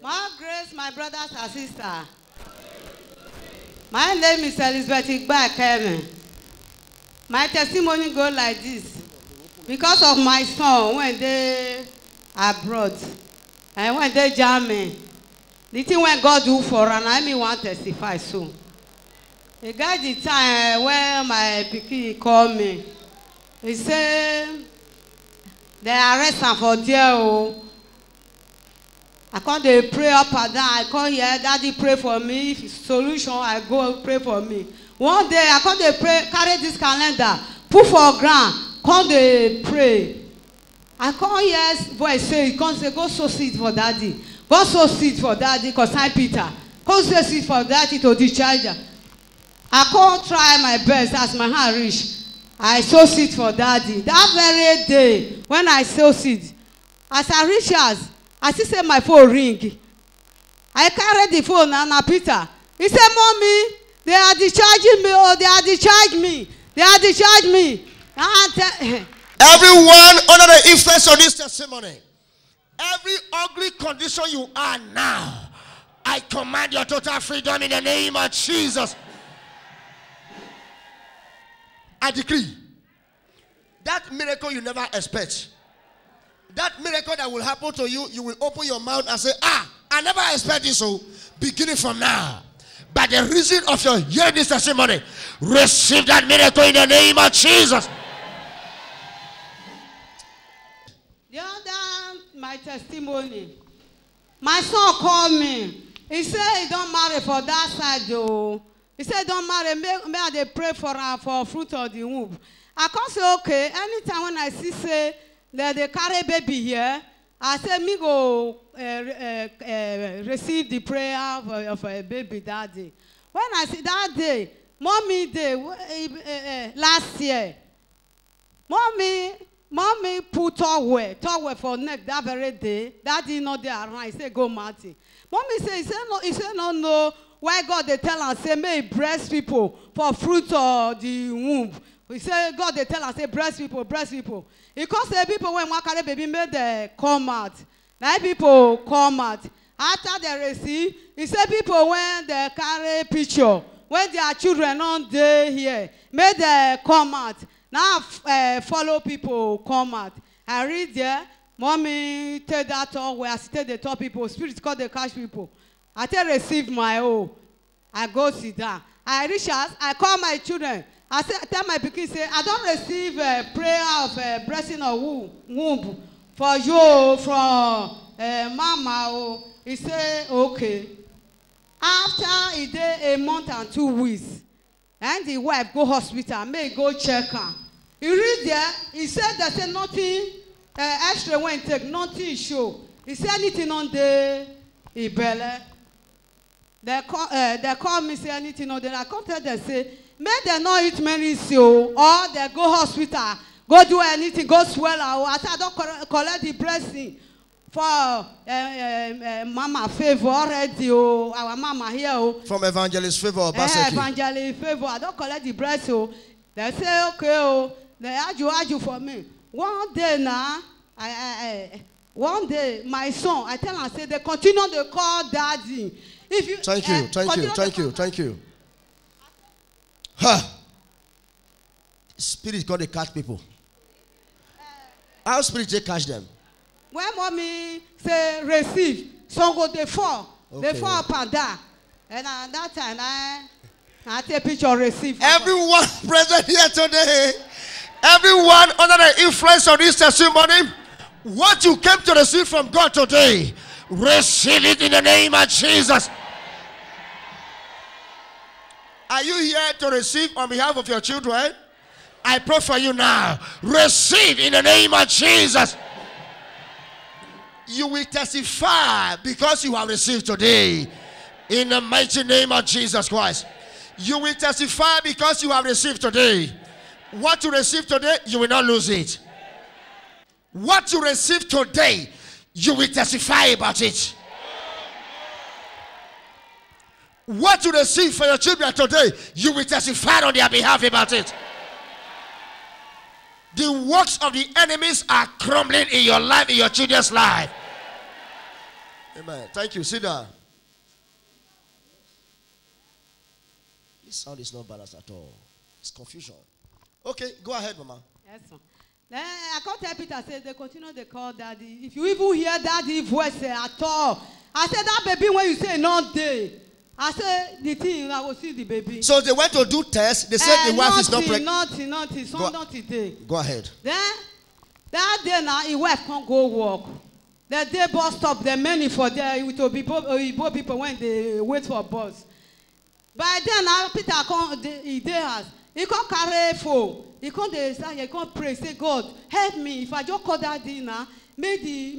More grace, my brothers and sisters. My name is Elizabeth Igba. My testimony goes like this. Because of my son, when they abroad, and when they Germany, the thing when God do for and I me want to testify soon. He got the time when my pikin called me. He said, they arrest him for there. I can't pray up and down. I can't hear daddy pray for me. If it's solution, I go pray for me. One day, I can't pray, carry this calendar, put for ground, can't pray. I can't hear voice say, can't say, go sow seed for daddy. Go sow seed for daddy, because I'm Peter. Go sow seed for daddy to discharge. I can't try my best as my hand reach. I sow seed for daddy. That very day, when I sow seed, as I reach us, I see say my phone ring. I carry the phone and Peter. He said, Mommy, they are discharging me. Oh, they are discharging me. They are discharging me. Everyone under the influence of this testimony, every ugly condition you are now, I command your total freedom in the name of Jesus. I decree that miracle you never expect, that miracle that will happen to you, you will open your mouth and say, I never expect this. So beginning from now, by the reason of your hearing this testimony, receive that miracle in the name of Jesus. The other, my testimony, my son called me. He said he don't marry for that side though. He said don't marry, may they pray for fruit of the womb. I can't say okay. Anytime when I see say that they carry baby here, I say me go receive the prayer of a baby that day. When I see that day, mommy day last year, mommy put towel for neck that very day. Daddy not there around. He said go Martin. Mommy say he said no. Why God they tell us say may breast people for fruit of the womb. We say God they tell us say breast people. Because the people when one carry baby made they come out. Now people come out. After they receive, he said people when they carry picture, when their children on day here, may they come out. Now follow people come out. I read there, mommy tell that all where I stay the top people, spirits call the cash people. I tell receive my own. I go sit down. I reach out, I call my children. I tell my pikin say, I don't receive a prayer of blessing of womb for you from mama. Oh. He say, okay. After he did a month and 2 weeks, and the wife go hospital, may go check her. He read there, he said they say nothing, extra went take, nothing show. He said anything on the belly. They call me say anything on the, I come tell them say, may they not eat many so, or they go hospital, go do anything, go swell out. I said I don't collect the blessing for mama favor already. Oh, our mama here. Oh. From evangelist favor. Evangelist favor. I don't collect the blessing. Oh. They say okay. Oh, they argue for me. One day now, one day my son, I tell him I say they continue to call daddy. If you thank you. Huh. Spirit got to catch people. How spirit they catch them? When mommy say receive, some go they fall. Okay. They fall up and down. And at that time, I take a picture receive. Everyone present here today, everyone under the influence of this testimony, what you came to receive from God today, receive it in the name of Jesus. Are you here to receive on behalf of your children? I pray for you now. Receive in the name of Jesus. You will testify because you have received today. In the mighty name of Jesus Christ. You will testify because you have received today. What you receive today, you will not lose it. What you receive today, you will testify about it. What you receive for your children today, you will testify on their behalf about it. The works of the enemies are crumbling in your life, in your children's life. Amen. Thank you. Sit down. This sound is not balanced at all. It's confusion. Okay, go ahead, Mama. Yes, sir. Then I can't tell Peter, say they continue to call daddy. If you even hear daddy voice at all, I said that baby when you say not day. I said the thing I will see the baby. So they went to do tests. They said the wife is not pregnant. Nothing. So not today. Go ahead. Then that day now, his wife can't go work. The day bus stop, the many for there with Oyibo people when they wait for bus. By then now Peter come he has. He can't carry phone. He can't say he can't pray. Say God help me. If I just call that dinner, make the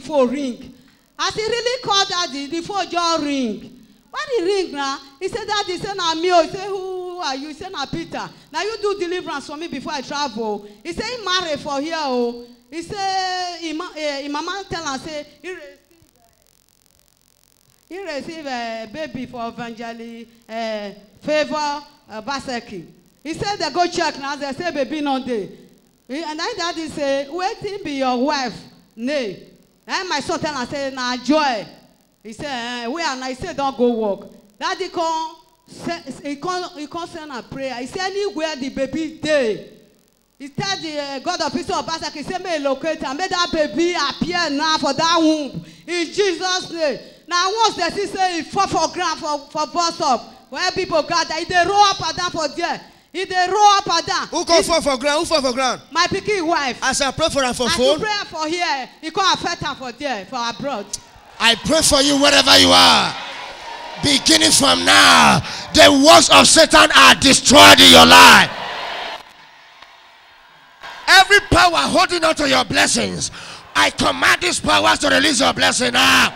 phone ring. As he really called daddy, the phone just ring. When he ring now, he said daddy, say na me. He said who are you? He said na Peter. Now you do deliverance for me before I travel. He said he married for here. Oh. He said he mama tell him say he received a baby for evangelist Favor Baseki. He said they go check now. They say baby not there. And then daddy say wait be your wife. Nay. And my son tell him say na Joy. He said where and I said don't go work. Daddy he can't send a prayer. He said anywhere the baby day. He tell the God of Israel Baseki, he said may locate and make that baby appear now for that womb in Jesus' name. Now once they see say it fall for ground for bus stop where people gather, if they roll up and down for there. If they roll up and down. Who come fall for ground? Who fall for ground? My pikin wife. As I pray for her for as phone. I pray for here, he can't affect her for there, for abroad. I pray for you wherever you are. Beginning from now, the works of Satan are destroyed in your life. Every power holding on to your blessings, I command these powers to release your blessing now.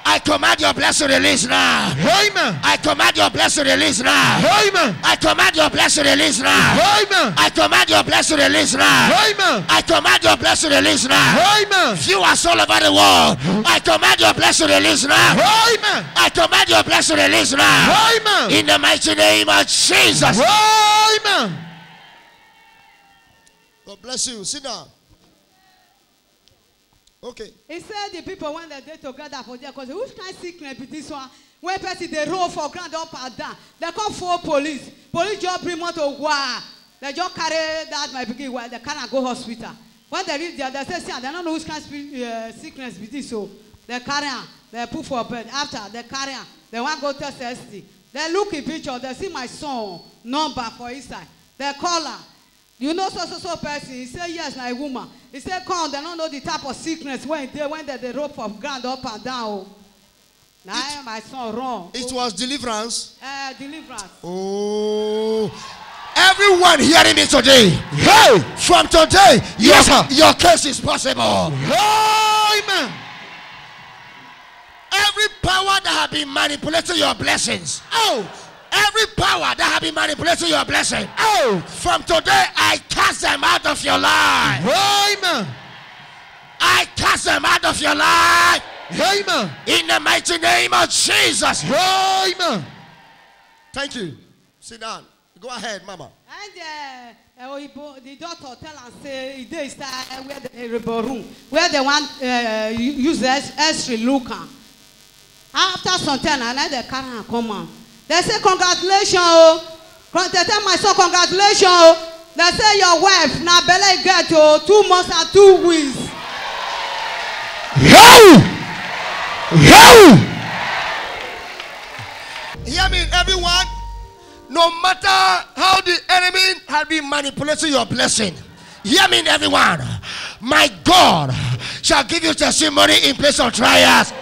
I command your blessing release now. Amen. I command your blessing release now. Amen. I command your blessing release now. Amen. I command your blessing release now. Amen. I command your blessing release now. Amen. Viewers all over the world, I command your blessing release now. Amen. I command your blessing release now. Amen. In the mighty name of Jesus. Amen. God bless you. Sit down. Okay. He said the people when they together for there, because which kind of sickness be this one? When person they roll for ground up and down, they call 4 police. Police just bring them to war. They just carry that my big wife. They cannot go hospital. When they reach there, they say, see, they don't know which kind of sickness be this. So they carry her. They put for bed. After they carry her, they want to go test ST. They look in picture. They see my son number for inside. They call her. You know so person. He said yes, like a woman. He said come. They don't know the type of sickness when they rope from ground up and down. Now my son wrong. It was deliverance. Deliverance. Oh, everyone hearing me today. Hey, From today, Yes, sir. your case is possible. amen. Every power that have been manipulating your blessings. Every power that have been manipulating your blessing. From today, I cast them out of your life. Amen. I cast them out of your life. Amen. In the mighty name of Jesus. Amen. Thank you. Sit down. Go ahead, Mama. And the doctor tell us say they start where the room where they want use the X-ray look. After some time, and then they carry her come out. They say congratulations, oh. They tell my son congratulations, oh. They say your wife now belly get 2 months and 2 weeks. Hear me, everyone. No matter how the enemy has been manipulating your blessing, hear me, everyone. My God shall give you testimony in place of trials.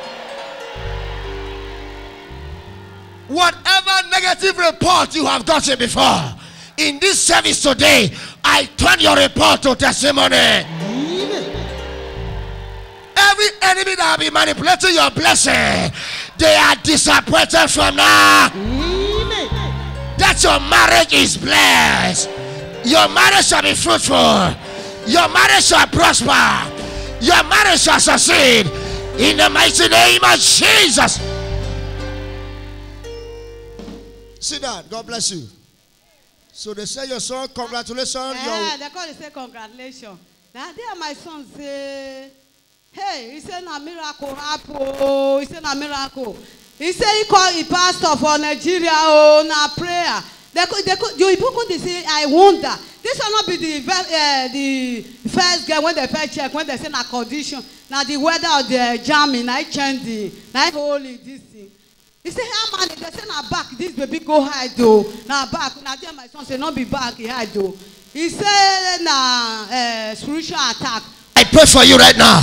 Whatever negative report you have gotten before, in this service today, I turn your report to testimony. Every enemy that have been manipulating your blessing, they are disappointed from now. That your marriage is blessed. Your marriage shall be fruitful. Your marriage shall prosper. Your marriage shall succeed. In the mighty name of Jesus. Sit down. God bless you. So they say your son, congratulations. Yeah, they call it say congratulations. Now there my son say Hey, he said a miracle happen. Oh, he said a miracle. He said he called a pastor for Nigeria. Oh, na prayer. You people could say, I wonder. This will not be the first girl when they first check, when they say na condition. Now the weather of the jamming, I change the, I holy this thing. He said, how man, they say na back, this baby go hide though. Na back, now there my son say, not be back, he hide though. He said na spiritual attack. I pray for you right now.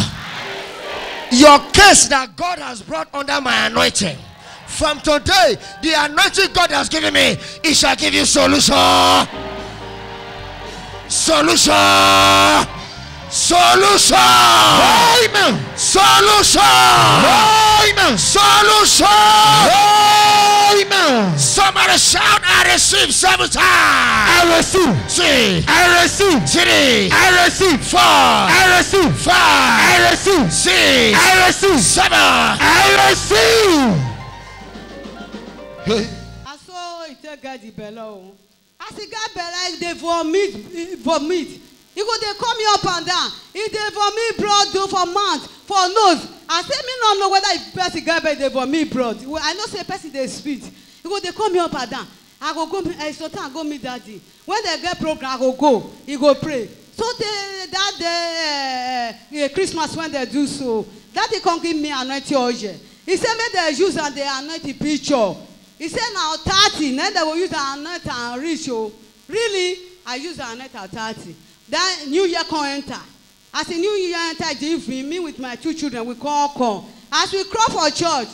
Your case that God has brought under my anointing. From today, the anointing God has given me, it shall give you solution. Solution. Solution. Amen. Solution. Amen. Solution. Amen. Somebody shout, I receive 7 times. I receive. 3. I receive. 3. I receive. 4. I receive. 5. I receive. 6. I receive. 7. I receive. Hey. I saw it get the bellow. As he got bellow, they vomit. You go, they come me up and down. If they vomit blood do for months, for nose. I say me not know whether if person get bellow, they vomit blood. Well, I know say person they spit. You go, they come me up and down. I go Sultan go meet daddy. When they get program, I go. He go pray. So that day, Christmas when they do so, daddy come give me anointing oil. He said make they use and they anoint the picture. He said now 30, then they will use the anoint and reach you. Really, I use the anoint at 30. Then New Year come enter. As the New Year enter the evening, me with my 2 children, we come. As we crawl for church,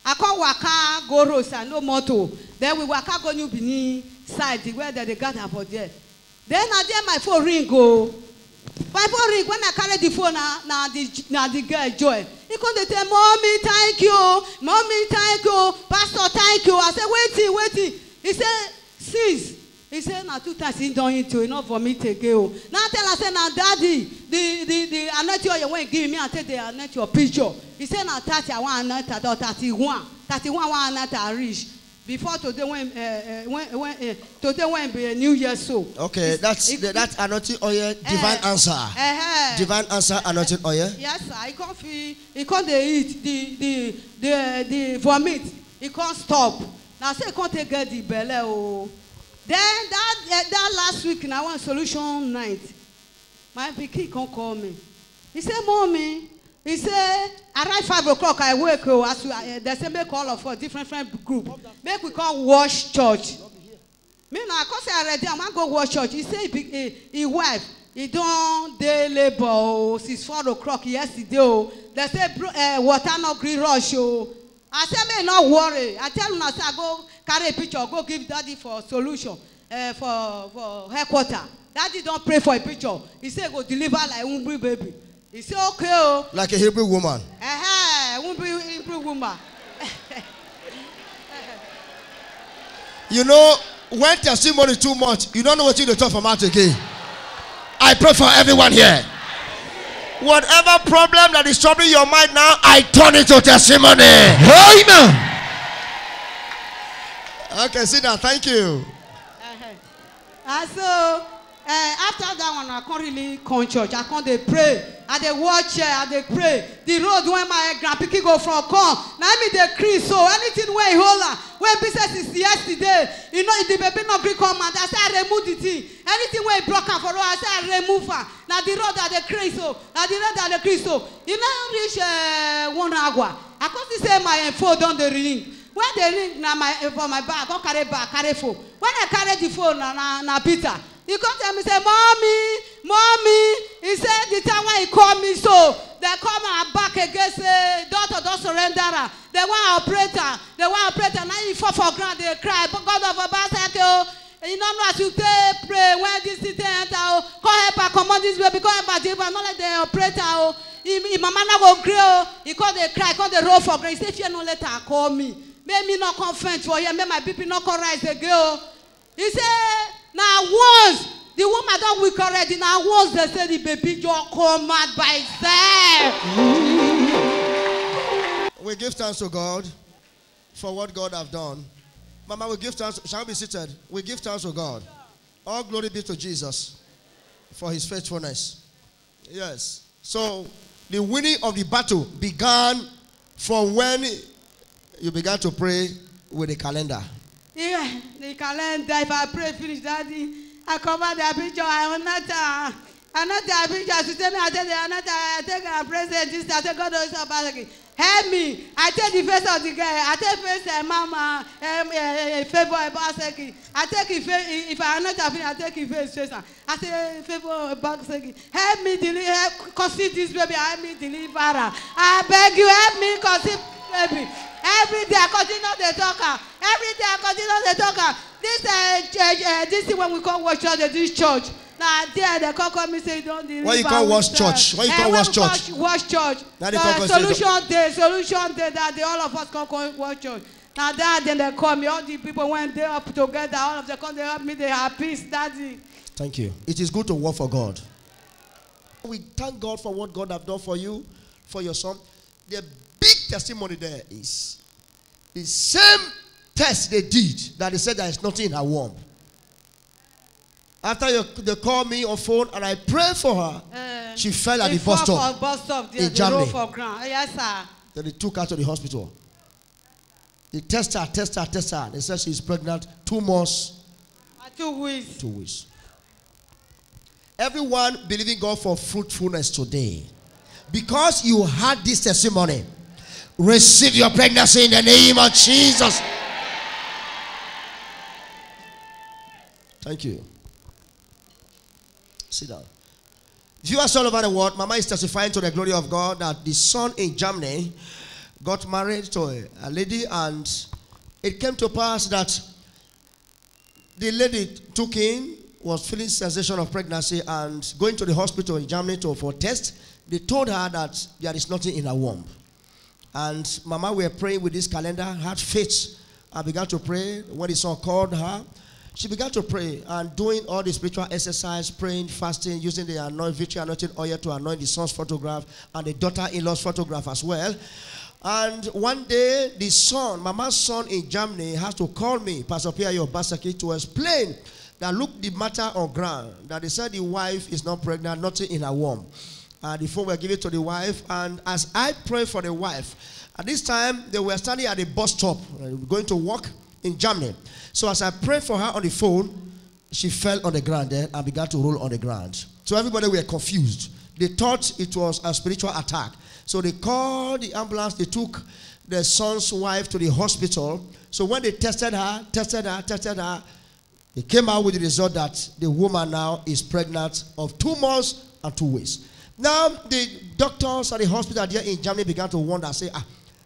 I call waka go rosa, no motor. Then we waka go New Benin side, where they gather for there. Then I there my phone ring go. My phone ring, when I carry the phone, now the girl Joy. He come to tell mommy, thank you. Mommy, thank you. Pastor, thank you. I said, waiting. He said, sis. He said, now 2 times he done it to, not for me to go. Now tell I said, now daddy, the anointing you want to give me, I take the anointing your picture. He said, now 30, I want anointing, or 31. 31, I want anointing, I reach. Before today when be a New Year so. Okay, that's anointing oil, divine answer. Divine answer, anointing oil. Yes, sir. He can't eat the vomit. He can't stop. Now say he can't take the belly. Oh. Then that last week now one solution night. My pikin can't call me. He said, mommy. He said, around 5 o'clock I wake. They say make all of us different group. Make we come wash church. Me now, cause I already I want go wash church. He say he wife. He don't day labor since 4 o'clock yesterday. They say water no green rush. I say me not worry. I tell him I say I go carry a picture, go give daddy for solution for headquarters. Daddy don't pray for a picture. He say go deliver like Umbri baby. He say okay. Oh. Like a Hebrew woman. Umbri Hebrew woman. You know, when testimony too much, you don't know what you talk from out again. I pray for everyone here. Whatever problem that is troubling your mind now, I turn it to testimony. Amen. Okay, sit down. Thank you. So after that one, I can't really come church. I can't dey pray. I dey watch here. I dey pray. The road where my grandpikin go from come. Now me dey crease. So anything where he hold am, where business is yesterday, you know the baby not gree come and I say I remove the thing. Anything where he broke am for road, I say I remove am. Now the road that dey crease. So now the road that dey crease. So you know reach 1 hour. I can't say my phone don dey ring. When they ring na for my bag, I go carry phone. When I carry the phone na Peter. He come tell me, say, mommy, he said the time when he called me, so they come and back again, say, daughter, don't surrender her. They want operator, now he fall for ground, they cry, but God of a basket, you don't know as you pray, when this thing enter, come help her, come on this baby, come help her, but not like the operator, he mama not go grill, he call they cry, call they roll for grace, he say, if you no let her call me, make me not confess for you, make my BP not come rise again. He said, now once the woman don't weak already, now once they say the baby just come out by itself. We give thanks to God for what God have done. Mama, we give thanks. Shall we be seated? We give thanks to God. All glory be to Jesus for his faithfulness. Yes. So The winning of the battle began from when you began to pray with the calendar. Yeah, the calendar, if I pray finish, Daddy, I cover the picture, another picture, to tell me, I take a present, this, I take God, help me. I take the face of the girl, I take face mama, favor about second. I take if I not happy, I take his face. I say favor about second. Help me deliver, conceive this baby, help me deliver. I beg you, help me conceive baby. Every day I continue the talker. Every day I continue the talker. This is when we call watch church, this church. Now there they call me say don't deliver. What you call watch church? What you call watch church? Watch church. Solution day that they all of us call watch church. Now that then they call me, all the people when they up together, all of them come, they help me, they have peace, daddy. Thank you. It is good to work for God. We thank God for what God have done for you, for your son. The big testimony there is the same test they did that they said there is nothing in her womb. After they called me on phone and I prayed for her, she fell at the bus stop in Germany. Yes, sir. Then they took her to the hospital. They test her. They said she's pregnant 2 months. 2 weeks. 2 weeks. Everyone believing God for fruitfulness today. Because you had this testimony, receive your pregnancy in the name of Jesus. Thank you. Sit down. Viewers all over the world, Mama is testifying to the glory of God that the son in Germany got married to a lady, and it came to pass that the lady took in, was feeling sensation of pregnancy, and going to the hospital in Germany for test. They told her that there is nothing in her womb. And Mama were praying with this calendar, had faith, and began to pray. When the son called her, she began to pray and doing all the spiritual exercise, praying, fasting, using the victory anointing oil to anoint the son's photograph and the daughter-in-law's photograph as well. And one day, the son, Mama's son in Germany, has to call me, Pastor Pierre Obasaki, to explain that look the matter on ground. That they said the wife is not pregnant, nothing in her womb. The phone were given to the wife, and as I prayed for the wife, at this time they were standing at the bus stop, going to work in Germany. So as I prayed for her on the phone, she fell on the ground there and began to roll on the ground. So everybody were confused. They thought it was a spiritual attack. So they called the ambulance. They took the son's wife to the hospital. So when they tested her, they came out with the result that the woman now is pregnant of 2 months and 2 weeks. Now the doctors at the hospital there in Germany began to wonder, say,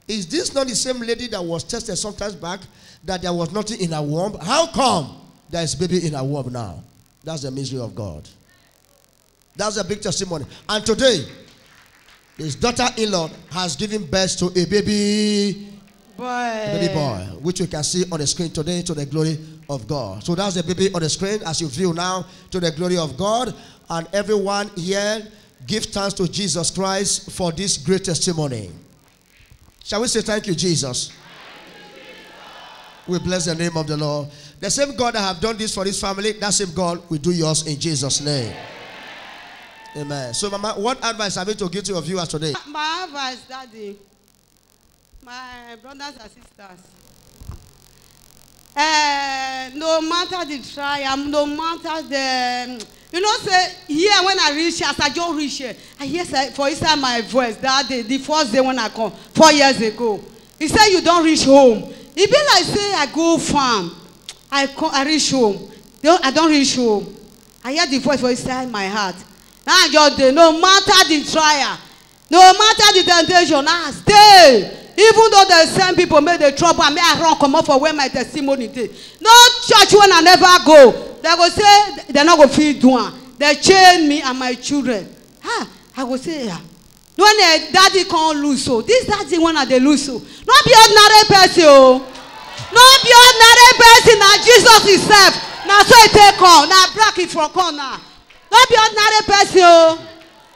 is this not the same lady that was tested sometimes back that there was nothing in her womb? How come there is baby in her womb now? That's the mystery of God. That's a big testimony. And today, his daughter-in-law has given birth to a baby boy, which you can see on the screen today to the glory of God. So that's the baby on the screen as you view now to the glory of God. And everyone here, give thanks to Jesus Christ for this great testimony. Shall we say thank you, Jesus? We bless the name of the Lord. The same God that have done this for this family, that same God will do yours in Jesus' name. Amen. So, Mama, what advice have you to give to your viewers today? My advice, Daddy, my brothers and sisters, no matter the trial, no matter the, you know, say, here when I reach, as I just reach here, I hear, for inside my voice, that day, the first day when I come, 4 years ago, he said, you don't reach home. It be like, say, I go farm, I reach home. I don't reach home. I hear the voice for inside my heart. Now I just say, no matter the trial, no matter the temptation, I stay. Even though they send people, make the trouble, and may I run come up for where my testimony is. No church when I never go. They go say, they're not going to feed one. They chain me and my children. I go say, yeah. When the daddy can't lose, so this daddy when they lose, so not be ordinary person, oh. Not be ordinary person, now Jesus himself. Now so he take on, now black it from corner. Not be ordinary person, oh.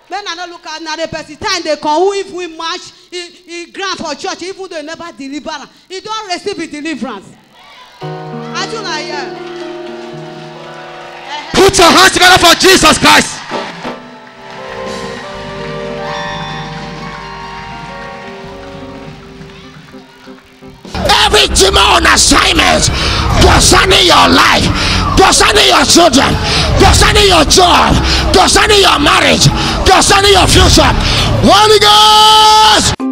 Men I don't look at ordinary person. Time they come, who if we march, he grant for church, even though he never deliver, he don't receive his deliverance. I do not hear. Put your hands together for Jesus Christ. Every demon on assignment concerning your life, concerning your children, concerning your job, concerning your marriage, concerning your future. Holy Ghost!